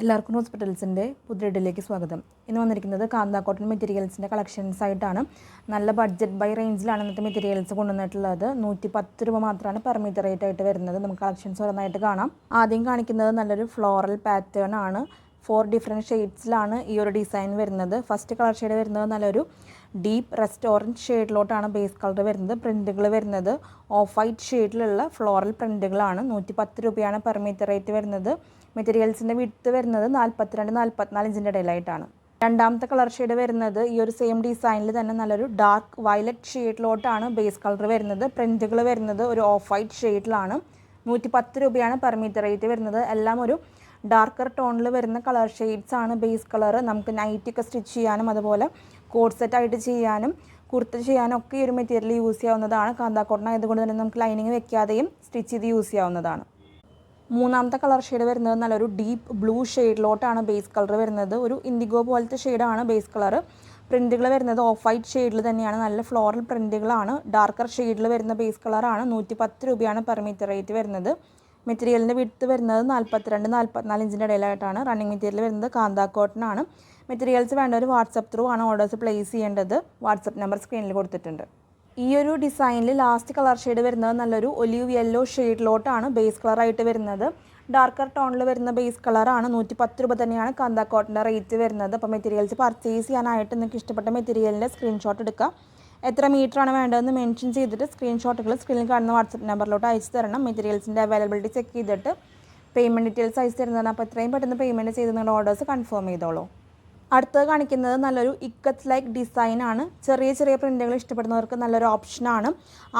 എല്ലാവർക്കും ഹോസ്പിറ്റൽസിൻ്റെ പുതിയ വീഡിയോയിലേക്ക് സ്വാഗതം. ഇന്ന് വന്നിരിക്കുന്നത് കാന്ത കോട്ടൺ മെറ്റീരിയൽസിൻ്റെ കളക്ഷൻസ് ആയിട്ടാണ്. നല്ല ബഡ്ജറ്റ് ബൈ റേഞ്ചിലാണ് ഇന്നത്തെ മെറ്റീരിയൽസ് കൊണ്ടുവന്നിട്ടുള്ളത്. 110 രൂപ മാത്രമാണ് പെർ മീറ്റർ റേറ്റ് ആയിട്ട് വരുന്നത്. നമുക്ക് കളക്ഷൻസ് ഓരോന്നായിട്ട് കാണാം. ആദ്യം കാണിക്കുന്നത് നല്ലൊരു ഫ്ലോറൽ പാറ്റേൺ ആണ്. 4 ഡിഫറെൻറ്റ് ഷെയ്ഡ്സിലാണ് ഈ ഒരു ഡിസൈൻ വരുന്നത്. ഫസ്റ്റ് കളർ ഷെയ്ഡ് വരുന്നത് നല്ലൊരു ഡീപ്പ് റെസ്റ്റോറൻറ്റ് ഷെയ്ഡിലോട്ടാണ് ബേസ് കളർ വരുന്നത്. പ്രിൻറ്റുകൾ വരുന്നത് ഓഫ് വൈറ്റ് ഷെയ്ഡിലുള്ള ഫ്ലോറൽ പ്രിൻറ്റുകളാണ്. 110 രൂപയാണ് പെർ മീറ്റർ റേറ്റ് വരുന്നത്. മെറ്റീരിയൽസിൻ്റെ വിഡ്ത്ത് വരുന്നത് 42-44 ഇഞ്ചിൻ്റെ ഇടയിലായിട്ടാണ്. രണ്ടാമത്തെ കളർ ഷെയ്ഡ് വരുന്നത് ഈ ഒരു സെയിം ഡിസൈനിൽ തന്നെ നല്ലൊരു ഡാർക്ക് വയലറ്റ് ഷെയ്ഡിലോട്ടാണ് ബേസ് കളർ വരുന്നത്. പ്രിൻറ്റുകൾ വരുന്നത് ഒരു ഓഫ് വൈറ്റ് ഷെയ്ഡിലാണ്. 110 രൂപയാണ് പെർ മീറ്റർ റേറ്റ് വരുന്നത്. എല്ലാം ഒരു ഡാർക്കർ ടോണിൽ വരുന്ന കളർ ഷെയ്ഡ്സ് ആണ് ബേസ് കളർ. നമുക്ക് നൈറ്റൊക്കെ സ്റ്റിച്ച് ചെയ്യാനും അതുപോലെ കോഡ് സെറ്റായിട്ട് ചെയ്യാനും കുർത്ത ചെയ്യാനും ഒക്കെ ഈ ഒരു മെറ്റീരിയൽ യൂസ് ചെയ്യാവുന്നതാണ്. കാന്ത കോട്ടൺ ആയതുകൊണ്ട് തന്നെ നമുക്ക് ലൈനിങ് വെക്കാതെയും സ്റ്റിച്ച് ചെയ്ത് യൂസ് ചെയ്യാവുന്നതാണ്. മൂന്നാമത്തെ കളർ ഷെയ്ഡ് വരുന്നത് നല്ലൊരു ഡീപ്പ് ബ്ലൂ ഷെയ്ഡിലോട്ടാണ് ബേസ് കളർ വരുന്നത്. ഒരു ഇൻഡിഗോ പോലത്തെ ഷെയ്ഡാണ് ബേസ് കളർ. പ്രിൻറ്റുകൾ വരുന്നത് ഓഫ് വൈറ്റ് ഷെയ്ഡിൽ തന്നെയാണ്. നല്ല ഫ്ലോറൽ പ്രിൻറ്റുകളാണ്. ഡാർക്കർ ഷെയ്ഡിൽ വരുന്ന ബേസ് കളറാണ്. 110 രൂപയാണ് പെർ മീറ്റർ റേറ്റ് വരുന്നത്. മെറ്റീരിയലിൻ്റെ വിഡ്ത്ത് വരുന്നത് 42-44 ഇഞ്ചിൻ്റെ ഇടയിലായിട്ടാണ്. റണ്ണിങ് മെറ്റീരിയൽ വരുന്നത് കാന്ത കോട്ടൺ ആണ്. മെറ്റീരിയൽസ് വേണ്ട ഒരു വാട്സപ്പ് ത്രൂ ആണ് ഓർഡേഴ്സ് പ്ലേസ് ചെയ്യേണ്ടത്. വാട്സപ്പ് നമ്പർ സ്ക്രീനിൽ കൊടുത്തിട്ടുണ്ട്. ഈ ഒരു ഡിസൈനിൽ ലാസ്റ്റ് കളർ ഷെയ്ഡ് വരുന്നത് നല്ലൊരു ഒലിവ് യെല്ലോ ഷെയ്ഡിലോട്ടാണ് ബേസ് കളറായിട്ട് വരുന്നത്. ഡാർക്കർ ടോണിൽ വരുന്ന ബേസ് കളറാണ്. 110 രൂപ തന്നെയാണ് കാന്ത കോട്ടൻ്റെ റേറ്റ് വരുന്നത്. അപ്പോൾ മെറ്റീരിയൽസ് പർച്ചേസ് ചെയ്യാനായിട്ട് നിങ്ങൾക്ക് ഇഷ്ടപ്പെട്ട മെറ്റീരിയലിൻ്റെ സ്ക്രീൻഷോട്ട് എടുക്കുക. എത്ര മീറ്ററാണ് വേണ്ടതെന്ന് മെൻഷൻ ചെയ്തിട്ട് സ്ക്രീൻഷോട്ടുകൾ സ്ക്രീനിൽ കാണുന്ന വാട്സപ്പ് നമ്പറിലോട്ട് അയച്ചു തരണം. മെറ്റീരിയൽസിൻ്റെ അവൈലബിലിറ്റി ചെക്ക് ചെയ്തിട്ട് പേയ്മെൻറ്റ് ഡീറ്റെയിൽസ് അയച്ചു തരുന്നതാണ്. അപ്പോൾ എത്രയും പെട്ടെന്ന് പേയ്മെൻറ്റ് ചെയ്ത് നിങ്ങളുടെ ഓർഡേഴ്സ് കൺഫേം ചെയ്തോളൂ. അടുത്തത് കാണിക്കുന്നത് നല്ലൊരു ഇക്കത്ത് ലൈക്ക് ഡിസൈനാണ്. ചെറിയ ചെറിയ പ്രിൻറ്റുകൾ ഇഷ്ടപ്പെടുന്നവർക്ക് നല്ലൊരു ഓപ്ഷനാണ്.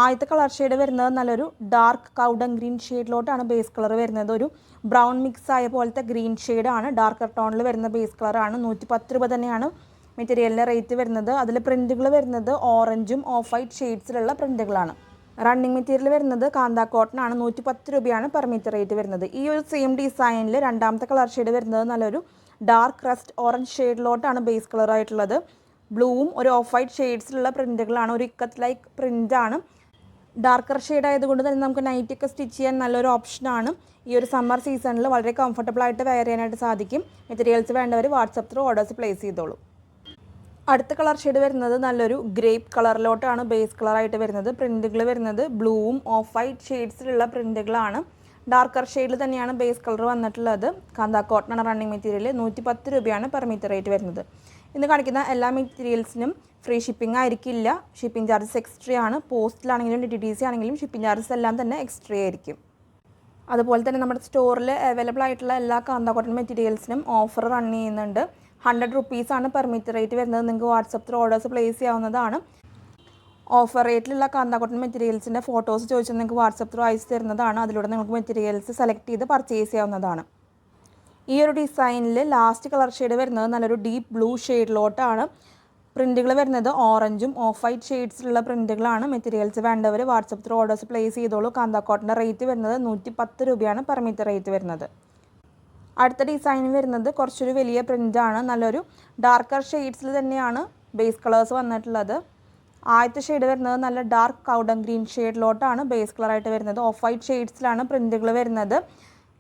ആദ്യത്തെ കളർ ഷെയ്ഡ് വരുന്നത് നല്ലൊരു ഡാർക്ക് കൗഡൻ ഗ്രീൻ ഷെയ്ഡിലോട്ടാണ് ബേസ് കളർ വരുന്നത്. ഒരു ബ്രൗൺ മിക്സ് ആയ പോലത്തെ ഗ്രീൻ ഷെയ്ഡാണ്. ഡാർക്കർ ടോണിൽ വരുന്ന ബേസ് കളറാണ്. 110 രൂപ തന്നെയാണ് മെറ്റീരിയലിൻ്റെ റേറ്റ് വരുന്നത്. അതിൽ പ്രിൻറ്റുകൾ വരുന്നത് ഓറഞ്ചും ഓഫ് വൈറ്റ് ഷെയ്ഡ്സിലുള്ള പ്രിൻറ്റുകളാണ്. റണ്ണിങ് മെറ്റീരിയൽ വരുന്നത് കാന്ത കോട്ടൺ ആണ്. 110 രൂപയാണ് പെർ മീറ്റർ റേറ്റ് വരുന്നത്. ഈ ഒരു സെയിം ഡിസൈനിൽ രണ്ടാമത്തെ കളർ ഷെയ്ഡ് വരുന്നത് നല്ലൊരു ഡാർക്ക് റസ്റ്റ് ഓറഞ്ച് ഷെയ്ഡിലോട്ടാണ് ബേസ് കളർ ആയിട്ടുള്ളത്. ബ്ലൂവും ഒരു ഓഫ് വൈറ്റ് ഷെയ്ഡ്സിലുള്ള പ്രിൻറ്റുകളാണ്. ഒരു ഇക്കത്ത് ലൈക്ക് പ്രിൻ്റാണ്. ഡാർക്കർ ഷെയ്ഡ് ആയതുകൊണ്ട് തന്നെ നമുക്ക് നൈറ്റൊക്കെ സ്റ്റിച്ച് ചെയ്യാൻ നല്ലൊരു ഓപ്ഷനാണ്. ഈ ഒരു സമ്മർ സീസണിൽ വളരെ കംഫർട്ടബിൾ ആയിട്ട് വെയർ ചെയ്യാനായിട്ട് സാധിക്കും. മെറ്റീരിയൽസ് വേണ്ടവർ വാട്സപ്പ് ത്രൂ ഓർഡേഴ്സ് പ്ലേസ് ചെയ്തോളൂ. അടുത്ത കളർ ഷെയ്ഡ് വരുന്നത് നല്ലൊരു ഗ്രേപ്പ് കളറിലോട്ടാണ് ബേസ് കളറായിട്ട് വരുന്നത്. പ്രിൻറ്റുകൾ വരുന്നത് ബ്ലൂവും ഓഫ് വൈറ്റ് ഷെയ്ഡ്സിലുള്ള പ്രിൻറ്റുകളാണ്. ഡാർക്കർ ഷെയ്ഡിൽ തന്നെയാണ് ബേസ് കളർ വന്നിട്ടുള്ളത്. കാന്ത കോട്ടൺ ആണ് റണ്ണിങ് മെറ്റീരിയൽ. 110 രൂപയാണ് പെർ മീറ്റർ റേറ്റ് വരുന്നത്. ഇന്ന് കാണിക്കുന്ന എല്ലാ മെറ്റീരിയൽസിനും ഫ്രീ ഷിപ്പിംഗ് ആയിരിക്കില്ല. ഷിപ്പിംഗ് ചാർജസ് എക്സ്ട്രാ ആണ്. പോസ്റ്റിലാണെങ്കിലും DTDC ആണെങ്കിലും ഷിപ്പിംഗ് ചാർജസ് എല്ലാം തന്നെ എക്സ്ട്രാ ആയിരിക്കും. അതുപോലെ തന്നെ നമ്മുടെ സ്റ്റോറിൽ അവൈലബിൾ ആയിട്ടുള്ള എല്ലാ കാന്ത കോട്ടൺ മെറ്റീരിയൽസിനും ഓഫർ റൺ ചെയ്യുന്നുണ്ട്. 100 റുപ്പീസാണ് പെർ മീറ്റർ റേറ്റ് വരുന്നത്. നിങ്ങൾക്ക് വാട്സപ്പ് ത്രൂ ഓർഡേഴ്സ് പ്ലേസ് ചെയ്യാവുന്നതാണ്. ഓഫർ റേറ്റിലുള്ള കാന്ത കോട്ടൺ മെറ്റീരിയൽസിൻ്റെ ഫോട്ടോസ് ചോദിച്ചാൽ നിങ്ങൾക്ക് വാട്സപ്പ് ത്രൂ അയച്ചു തരുന്നതാണ്. അതിലൂടെ നിങ്ങൾക്ക് മെറ്റീരിയൽസ് സെലക്ട് ചെയ്ത് പർച്ചേസ് ചെയ്യാവുന്നതാണ്. ഈ ഒരു ഡിസൈനിൽ ലാസ്റ്റ് കളർ ഷെയ്ഡ് വരുന്നത് നല്ലൊരു ഡീപ്പ് ബ്ലൂ ഷെയ്ഡിലോട്ടാണ്. പ്രിൻറ്റുകൾ വരുന്നത് ഓറഞ്ചും ഓഫ് വൈറ്റ് ഷെയ്ഡ്സിലുള്ള പ്രിൻറ്റുകളാണ്. മെറ്റീരിയൽസ് വേണ്ടവർ വാട്സപ്പ് ത്രൂ ഓർഡേഴ്സ് പ്ലേസ് ചെയ്തോളൂ. കാന്ത കോട്ടൻ്റെ റേറ്റ് വരുന്നത് 110 രൂപയാണ് പെർ മീറ്റർ റേറ്റ് വരുന്നത്. അടുത്ത ഡിസൈൻ വരുന്നത് കുറച്ചൊരു വലിയ പ്രിൻ്റാണ്. നല്ലൊരു ഡാർക്കർ ഷെയ്ഡ്സിൽ തന്നെയാണ് ബേസ് കളേഴ്സ് വന്നിട്ടുള്ളത്. ആദ്യത്തെ ഷെയ്ഡ് വരുന്നത് നല്ല ഡാർക്ക് കൗഡൻ ഗ്രീൻ ഷെയ്ഡിലോട്ടാണ് ബേസ് കളറായിട്ട് വരുന്നത്. ഓഫ് വൈറ്റ് ഷെയ്ഡ്സിലാണ് പ്രിൻറ്റുകൾ വരുന്നത്.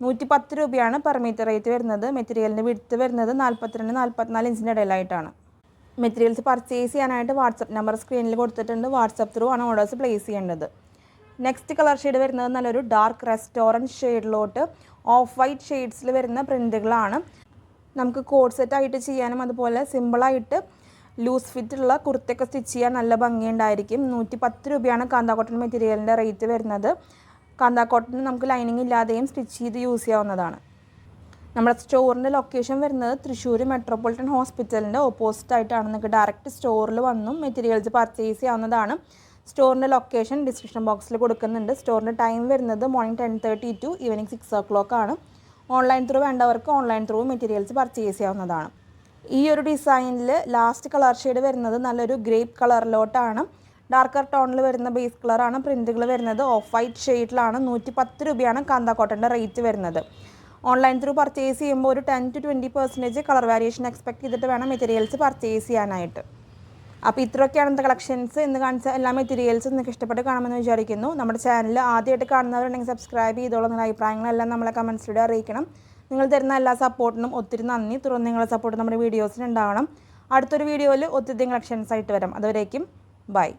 110 രൂപയാണ് പെർ മീറ്റർ റേറ്റ് വരുന്നത്. മെറ്റീരിയലിൻ്റെ വിഡ്ത്ത് വരുന്നത് 42-44 ഇഞ്ചിൻ്റെ ഇടയിലായിട്ടാണ്. മെറ്റീരിയൽസ് പർച്ചേസ് ചെയ്യാനായിട്ട് വാട്സപ്പ് നമ്പർ സ്ക്രീനിൽ കൊടുത്തിട്ടുണ്ട്. വാട്സപ്പ് ത്രൂ ആണ് ഓർഡേഴ്സ് പ്ലേസ് ചെയ്യേണ്ടത്. നെക്സ്റ്റ് കളർ ഷെയ്ഡ് വരുന്നത് നല്ലൊരു ഡാർക്ക് റെസ്റ്റോറൻറ്റ് ഷെയ്ഡിലോട്ട് ഓഫ് വൈറ്റ് ഷെയ്ഡ്സിൽ വരുന്ന പ്രിൻറ്റുകളാണ്. നമുക്ക് കോഡ് സെറ്റായിട്ട് ചെയ്യാനും അതുപോലെ സിമ്പിളായിട്ട് ലൂസ് ഫിറ്റുള്ള കുർത്തയൊക്കെ സ്റ്റിച്ച് ചെയ്യാൻ നല്ല ഭംഗിയുണ്ടായിരിക്കും. 110 രൂപയാണ് കാന്ത കോട്ടൺ മെറ്റീരിയലിൻ്റെ റേറ്റ് വരുന്നത്. കാന്ത കോട്ടൺ നമുക്ക് ലൈനിങ് ഇല്ലാതെയും സ്റ്റിച്ച് ചെയ്ത് യൂസ് ചെയ്യാവുന്നതാണ്. നമ്മുടെ സ്റ്റോറിൻ്റെ ലൊക്കേഷൻ വരുന്നത് തൃശ്ശൂർ മെട്രോപൊളിറ്റൻ ഹോസ്പിറ്റലിൻ്റെ ഓപ്പോസിറ്റ് ആയിട്ടാണ്. നിങ്ങൾക്ക് ഡയറക്റ്റ് സ്റ്റോറിൽ വന്നും മെറ്റീരിയൽസ് പർച്ചേസ് ചെയ്യാവുന്നതാണ്. സ്റ്റോറിൻ്റെ ലൊക്കേഷൻ ഡിസ്ക്രിപ്ഷൻ ബോക്സിൽ കൊടുക്കുന്നുണ്ട്. സ്റ്റോറിൻ്റെ ടൈം വരുന്നത് മോർണിംഗ് 10:30 ടു ഈവനിങ് 6 o'clock ആണ്. ഓൺലൈൻ ത്രൂ വേണ്ടവർക്ക് ഓൺലൈൻ ത്രൂ മെറ്റീരിയൽസ് പർച്ചേസ് ചെയ്യാവുന്നതാണ്. ഈ ഒരു ഡിസൈനിൽ ലാസ്റ്റ് കളർ ഷെയ്ഡ് വരുന്നത് നല്ലൊരു ഗ്രേപ്പ് കളറിലോട്ടാണ്. ഡാർക്കർ ടോണിൽ വരുന്ന ബേസ് കളറാണ്. പ്രിൻറ്റുകൾ വരുന്നത് ഓഫ് വൈറ്റ് ഷെയ്ഡിലാണ്. 110 രൂപയാണ് കാന്ത കോട്ടൻ്റെ റേറ്റ് വരുന്നത്. ഓൺലൈൻ ത്രൂ പർച്ചേസ് ചെയ്യുമ്പോൾ ഒരു 10-20% കളർ വേരിയേഷൻ എക്സ്പെക്ട് ചെയ്തിട്ട് വേണം മെറ്റീരിയൽസ് പർച്ചേസ് ചെയ്യാനായിട്ട്. അപ്പോൾ ഇത്രയൊക്കെയാണ് ഇന്നത്തെ കളക്ഷൻസ്. ഇന്ന് കാണിച്ച എല്ലാ മെറ്റീരിയൽസും നിങ്ങൾക്ക് ഇഷ്ടപ്പെട്ട് കാണുമെന്ന് വിചാരിക്കുന്നു. നമ്മുടെ ചാനൽ ആദ്യമായിട്ട് കാണുന്നവരുണ്ടെങ്കിൽ സബ്സ്ക്രൈബ് ചെയ്തോളൂ. നിങ്ങളുടെ അഭിപ്രായങ്ങളെല്ലാം നമ്മളെ കമൻസിലൂടെ അറിയിക്കണം. നിങ്ങൾ തരുന്ന എല്ലാ സപ്പോർട്ടിനും ഒത്തിരി നന്ദി. തുടർന്ന് നിങ്ങളുടെ സപ്പോർട്ട് നമ്മുടെ വീഡിയോസിന് ഉണ്ടാവണം. അടുത്തൊരു വീഡിയോയിൽ ഒത്തിരി കളക്ഷൻസ് ആയിട്ട് വരാം. അതുവരേക്കും ബൈ.